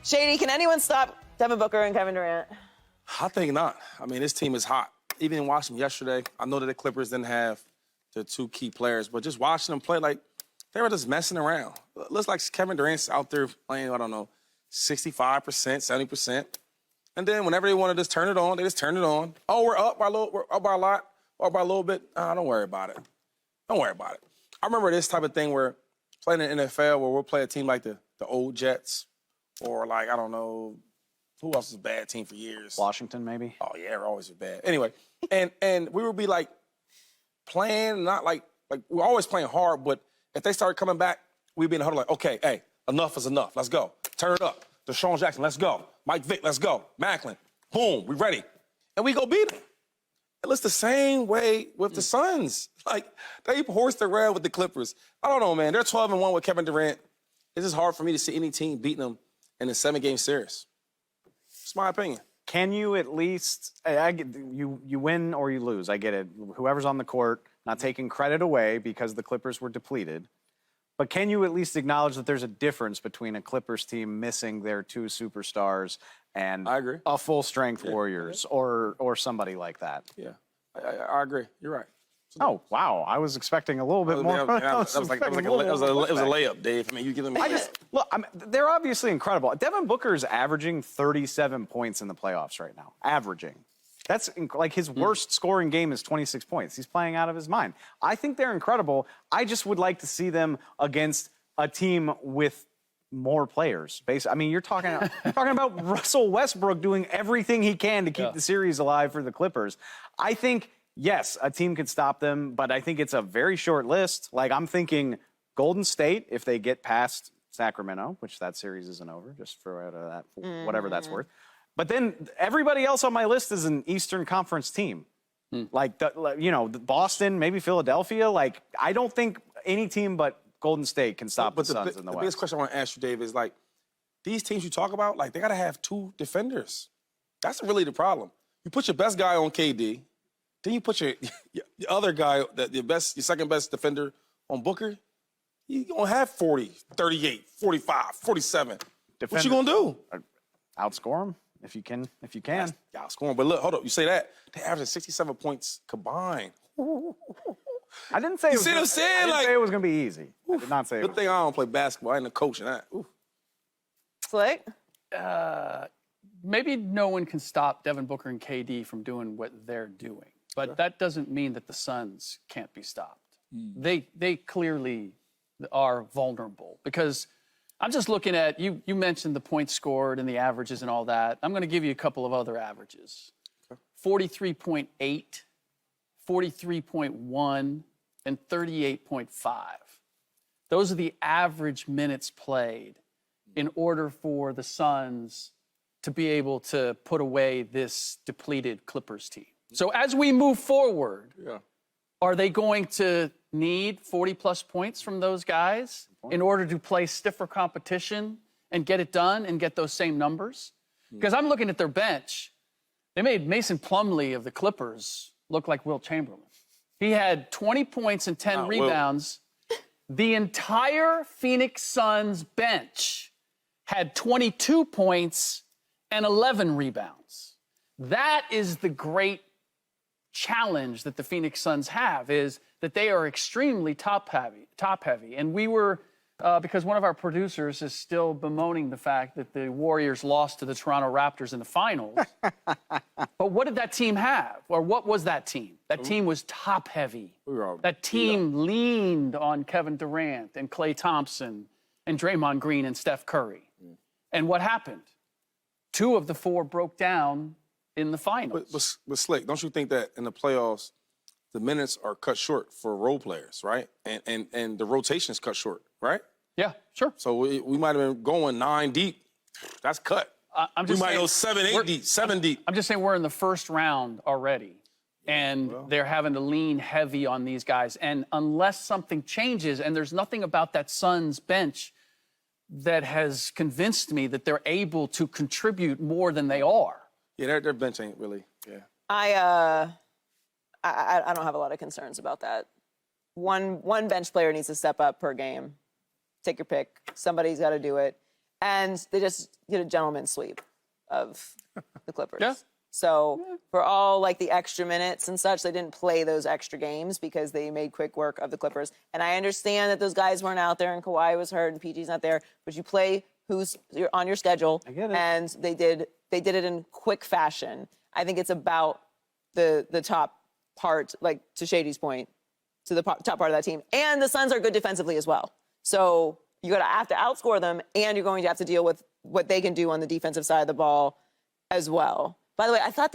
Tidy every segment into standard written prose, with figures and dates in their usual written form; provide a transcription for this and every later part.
Shady, can anyone stop Devin Booker and Kevin Durant? I think not. I mean, this team is hot. Even watching them yesterday, I know that the Clippers didn't have the two key players, but just watching them play, like, they were just messing around. It looks like Kevin Durant's out there playing, I don't know, 65%, 70%. And then whenever they want to just turn it on, they just turn it on. Oh, we're up by a lot, or by a little bit. Don't worry about it. Don't worry about it. I remember this type of thing where playing in the NFL where we'll play a team like the old Jets or like, I don't know, who else was a bad team for years? Washington, maybe? Oh, yeah, they're always bad. Anyway, and we would be like playing, not like we're always playing hard, but if they started coming back, we'd be in the huddle like, okay, hey, enough is enough. Let's go. Turn it up. Deshaun Jackson, let's go. Mike Vick, let's go. Macklin, boom, we ready. And we go beat them. And it's the same way with the Suns. Like, they horsed around with the Clippers. I don't know, man. They're 12-1 with Kevin Durant. It's just hard for me to see any team beating them in a 7-game series. It's my opinion. Can you at least, you win or you lose, I get it. Whoever's on the court, not taking credit away because the Clippers were depleted. But can you at least acknowledge that there's a difference between a Clippers team missing their two superstars and I agree. a full-strength Warriors or somebody like that? Yeah, I agree. You're right. Oh, wow. I was expecting a little bit more. It was a layup, Dave. I mean, you giving me... Look, they're obviously incredible. Devin Booker is averaging 37 points in the playoffs right now. Averaging. That's like his worst scoring game is 26 points. He's playing out of his mind. I think they're incredible. I just would like to see them against a team with more players. I mean, you're talking about Russell Westbrook doing everything he can to keep the series alive for the Clippers. I think, yes, a team could stop them, but I think it's a very short list. Like, I'm thinking Golden State, if they get past Sacramento, which that series isn't over, just for that, whatever that's worth. But then everybody else on my list is an Eastern Conference team. Like, Boston, maybe Philadelphia. Like, I don't think any team but Golden State can stop the Suns in the West. The biggest question I want to ask you, Dave, is like, these teams you talk about, like, they got to have two defenders. That's really the problem. You put your best guy on KD, then you put your other guy, your second best defender on Booker. You're going to have 40, 38, 45, 47. What you going to do? Outscore them. If you can. Yeah, outscore them. But look, hold up. You say that. They averaged 67 points combined. I didn't say, say it was going to be easy. I did not say it. Good thing I don't play basketball. I ain't a coach in that. Slick? Maybe no one can stop Devin Booker and KD from doing what they're doing. But that doesn't mean that the Suns can't be stopped. They clearly are vulnerable because I'm just looking at, you mentioned the points scored and the averages and all that. I'm going to give you a couple of other averages. 43.8, 43.1, and 38.5. Those are the average minutes played in order for the Suns to be able to put away this depleted Clippers team. So as we move forward, are they going to need 40-plus points from those guys in order to play stiffer competition and get it done and get those same numbers? Because I'm looking at their bench. They made Mason Plumlee of the Clippers look like Wilt Chamberlain. He had 20 points and 10 rebounds. The entire Phoenix Suns bench had 22 points and 11 rebounds. That is the great challenge that the Phoenix Suns have, is that they are extremely top heavy. And we were, because one of our producers is still bemoaning the fact that the Warriors lost to the Toronto Raptors in the finals. But what did that team have? Or what was that team? That team was top heavy. That team leaned on Kevin Durant and Klay Thompson and Draymond Green and Steph Curry. And what happened? 2 of the 4 broke down in the finals. But Slick, don't you think that in the playoffs, the minutes are cut short for role players, right? And the rotation's cut short, right? Yeah, sure. So we might have been going 9 deep. That's cut. We might go 7, 8 deep, 7 deep. I'm just saying we're in the first round already. And they're having to lean heavy on these guys. And unless something changes, and there's nothing about that Suns bench that has convinced me that they're able to contribute more than they are. Yeah, their bench ain't really, I don't have a lot of concerns about that. One bench player needs to step up per game. Take your pick. Somebody's got to do it. and they just did a gentleman's sweep of the Clippers. Yeah. So for all like the extra minutes and such, they didn't play those extra games because they made quick work of the Clippers. And I understand that those guys weren't out there and Kawhi was hurt and PG's not there, but you play who's on your schedule. I get it. And they did it in quick fashion. I think it's about the top part, like to Shady's point, to the top part of that team. And the Suns are good defensively as well. So you're going to have to outscore them, and you're going to have to deal with what they can do on the defensive side of the ball as well. By the way, I thought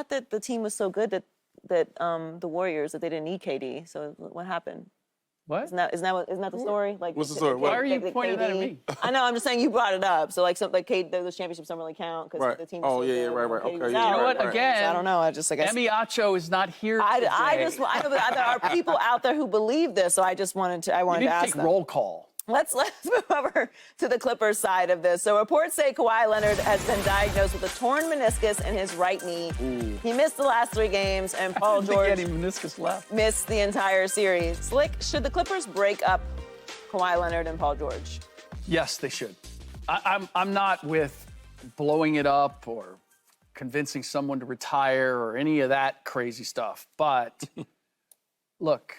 that the team was so good that the Warriors, that they didn't need KD. So what happened? What? Isn't that the story? Like, What's the story? Why are you the pointing that at KD me? I know. I'm just saying you brought it up. So those championships don't really count because Right. the team. Oh, was so yeah, good right, when right. KD Okay, was yeah, out. You know what? right. Again, I don't know. I guess. Emmanuel Acho is not here I today. know that there are people out there who believe this, so I wanted to You need to ask take them. roll call. Let's move over to the Clippers side of this. So reports say Kawhi Leonard has been diagnosed with a torn meniscus in his right knee. Ooh. He missed the last 3 games, and Paul George Any meniscus left. missed the entire series. Slick, should the Clippers break up Kawhi Leonard and Paul George? Yes, they should. I'm not with blowing it up or convincing someone to retire or any of that crazy stuff. But look,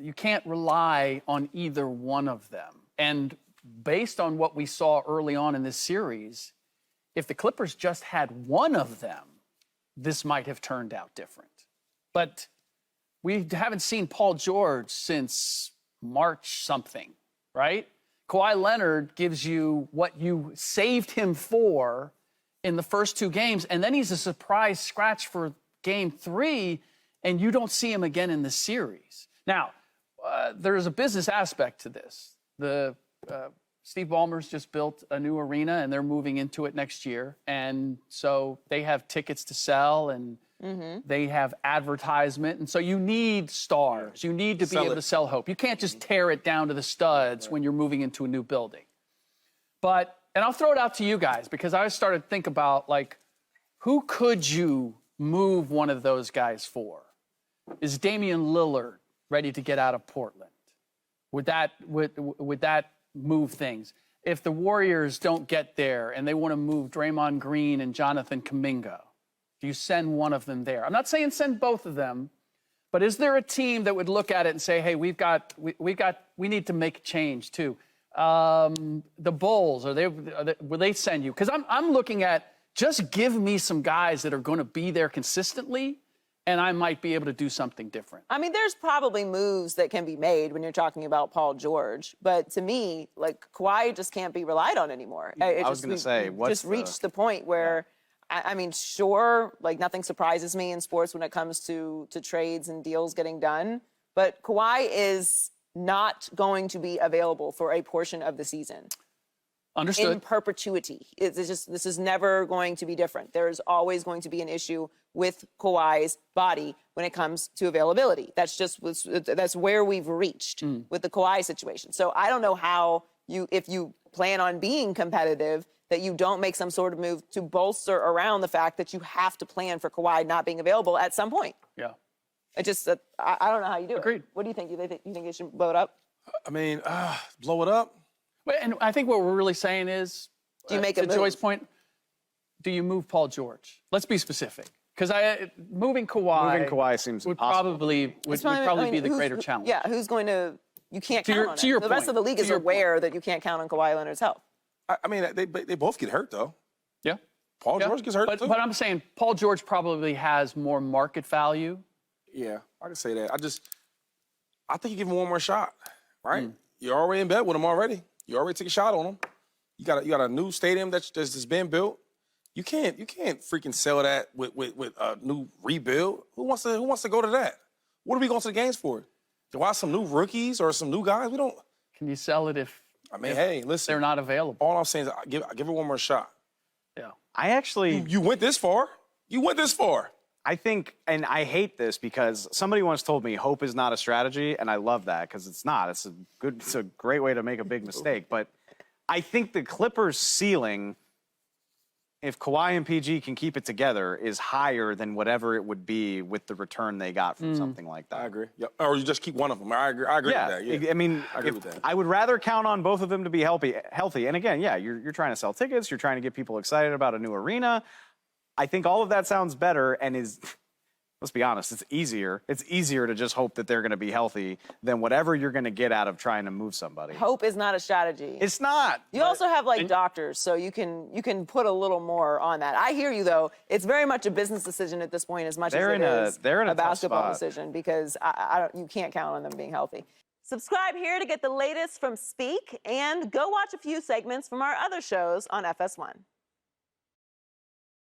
you can't rely on either one of them. And based on what we saw early on in this series, if the Clippers just had one of them, this might have turned out different. But we haven't seen Paul George since March something, right? Kawhi Leonard gives you what you saved him for in the first 2 games, and then he's a surprise scratch for game 3, and you don't see him again in the series. Now, there's a business aspect to this. Steve Ballmer's just built a new arena, and they're moving into it next year, and so they have tickets to sell, and they have advertisement, and so you need stars. You need to be able to sell hope. You can't just tear it down to the studs when you're moving into a new building. And I'll throw it out to you guys, because I started to think about, like, who could you move one of those guys for? Is Damian Lillard ready to get out of Portland? Would that move things? If the Warriors don't get there and they want to move Draymond Green and Jonathan Kuminga, do you send one of them there? I'm not saying send both of them, but is there a team that would look at it and say, hey, we need to make a change too? The Bulls, will they send you? Because I'm looking at, just give me some guys that are going to be there consistently, and I might be able to do something different. I mean, there's probably moves that can be made when you're talking about Paul George, but to me, like, Kawhi just can't be relied on anymore. I was going to say, just reached the point where, I mean, sure, like, nothing surprises me in sports when it comes to trades and deals getting done, but Kawhi is not going to be available for a portion of the season. Understood. In perpetuity. This is never going to be different. There is always going to be an issue with Kawhi's body when it comes to availability. That's where we've reached with the Kawhi situation. So I don't know how if you plan on being competitive, that you don't make some sort of move to bolster around the fact that you have to plan for Kawhi not being available at some point. Yeah. I don't know how you do Agreed. it. What do you think? You think they should blow it up? I mean, blow it up? And I think what we're really saying is, Do you make a to move? Joy's point, do you move Paul George? Let's be specific, because moving Kawhi seems would impossible. probably be the greater who's- challenge. Yeah, who's going to? You can't To count your- on to it. your The rest point, of the league to is your aware that you can't count on Kawhi Leonard's health. I mean, they both get hurt, though. Yeah. Paul George gets hurt, too. But I'm saying Paul George probably has more market value. Yeah, I can say that. I think you give him one more shot, right? You're already in bed with him already. You already took a shot on him. You got a new stadium that's been built. You can't freaking sell that with a new rebuild. Who wants to go to that? What are we going to the games for? To watch some new rookies or some new guys? We don't. Can you sell it if Hey, listen. they're not available? All I'm saying is give it one more shot. Yeah. I actually, You went this far. You went this far. I think, and I hate this because somebody once told me hope is not a strategy, and I love that because it's not. It's a great way to make a big mistake. But I think the Clippers' ceiling if Kawhi and PG can keep it together, is higher than whatever it would be with the return they got from something like that. I agree. Yep. Or you just keep one of them. I agree with that. Yeah. I mean, I agree with that. I would rather count on both of them to be healthy. And again, yeah, you're trying to sell tickets. You're trying to get people excited about a new arena. I think all of that sounds better and is, let's be honest, it's easier. It's easier to just hope that they're going to be healthy than whatever you're going to get out of trying to move somebody. Hope is not a strategy. It's not. You also have like doctors, so you can put a little more on that. I hear you though. It's very much a business decision at this point, as much They're as it is they're in a tough basketball spot. decision, because you can't count on them being healthy. Subscribe here to get the latest from Speak, and go watch a few segments from our other shows on FS1.